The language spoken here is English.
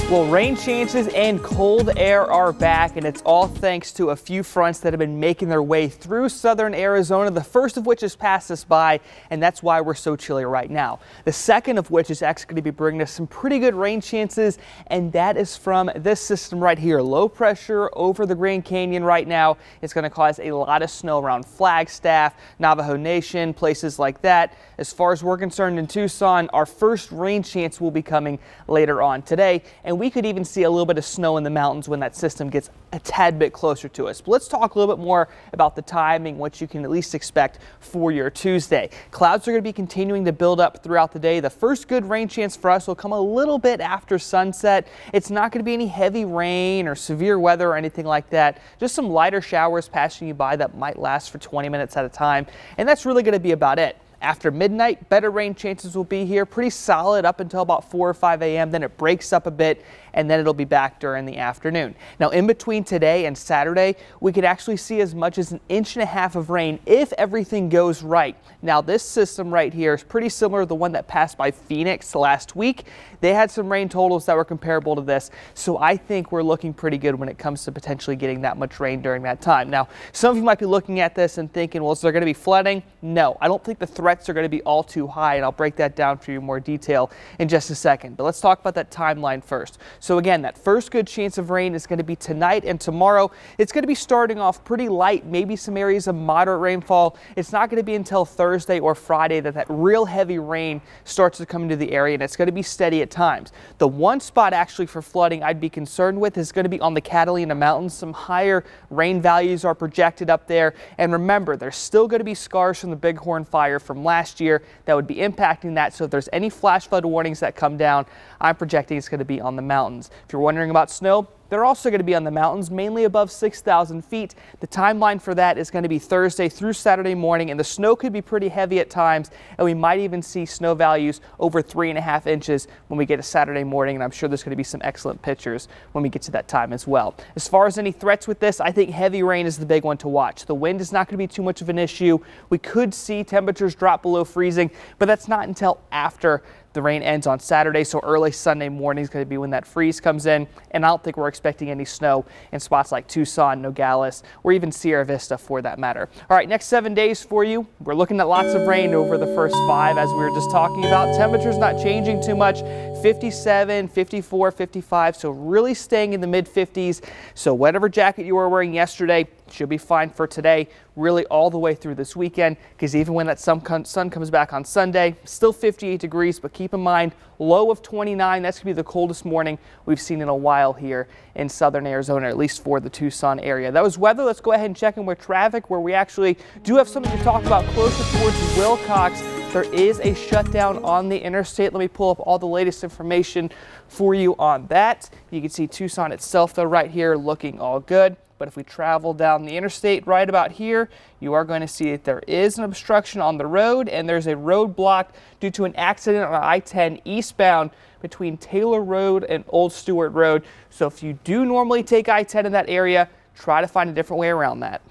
Well, rain chances and cold air are back, and it's all thanks to a few fronts that have been making their way through southern Arizona, the first of which has passed us by, and that's why we're so chilly right now. The second of which is actually going to be bringing us some pretty good rain chances, and that is from this system right here. Low pressure over the Grand Canyon right now. It's going to cause a lot of snow around Flagstaff, Navajo Nation, places like that. As far as we're concerned in Tucson, our first rain chance will be coming later on today, and we could even see a little bit of snow in the mountains when that system gets a tad bit closer to us. But let's talk a little bit more about the timing, what you can at least expect for your Tuesday. Clouds are going to be continuing to build up throughout the day. The first good rain chance for us will come a little bit after sunset. It's not going to be any heavy rain or severe weather or anything like that. Just some lighter showers passing you by that might last for 20 minutes at a time. And that's really going to be about it. After midnight, better rain chances will be here, pretty solid up until about 4 or 5 a.m. Then it breaks up a bit, and then it'll be back during the afternoon. Now, in between today and Saturday, we could actually see as much as 1.5 inches of rain if everything goes right. Now, this system right here is pretty similar to the one that passed by Phoenix last week. They had some rain totals that were comparable to this, so I think we're looking pretty good when it comes to potentially getting that much rain during that time. Now, some of you might be looking at this and thinking, well, is there going to be flooding? No, I don't think the threats are going to be all too high, and I'll break that down for you in more detail in just a second. But let's talk about that timeline first. So again, that first good chance of rain is going to be tonight and tomorrow. It's going to be starting off pretty light, maybe some areas of moderate rainfall. It's not going to be until Thursday or Friday that real heavy rain starts to come into the area, and it's going to be steady at times. The one spot actually for flooding I'd be concerned with is going to be on the Catalina Mountains. Some higher rain values are projected up there, and remember, there's still going to be scars from the Bighorn fire from last year that would be impacting that. So if there's any flash flood warnings that come down, I'm projecting it's going to be on the mountains. If you're wondering about snow, they're also going to be on the mountains, mainly above 6,000 feet. The timeline for that is going to be Thursday through Saturday morning, and the snow could be pretty heavy at times, and we might even see snow values over 3.5 inches when we get to Saturday morning, and I'm sure there's going to be some excellent pictures when we get to that time as well. As far as any threats with this, I think heavy rain is the big one to watch. The wind is not going to be too much of an issue. We could see temperatures drop below freezing, but that's not until after the rain ends on Saturday, so early Sunday morning is going to be when that freeze comes in, and I don't think we're expecting any snow in spots like Tucson, Nogales, or even Sierra Vista for that matter. All right, next 7 days for you. We're looking at lots of rain over the first 5, as we were just talking about. Temperatures not changing too much, 57, 54, 55, so really staying in the mid-50s. So whatever jacket you were wearing yesterday should be fine for today, really all the way through this weekend, because even when that sun comes back on Sunday, still 58 degrees, but keep in mind, low of 29, that's going to be the coldest morning we've seen in a while here in southern Arizona, at least for the Tucson area. That was weather. Let's go ahead and check in with traffic, where we actually do have something to talk about closer towards Wilcox. There is a shutdown on the interstate. Let me pull up all the latest information for you on that. You can see Tucson itself, though, right here looking all good. But if we travel down the interstate right about here, you are going to see that there is an obstruction on the road, and there's a road blocked due to an accident on I-10 eastbound between Taylor Road and Old Stewart Road. So if you do normally take I-10 in that area, try to find a different way around that.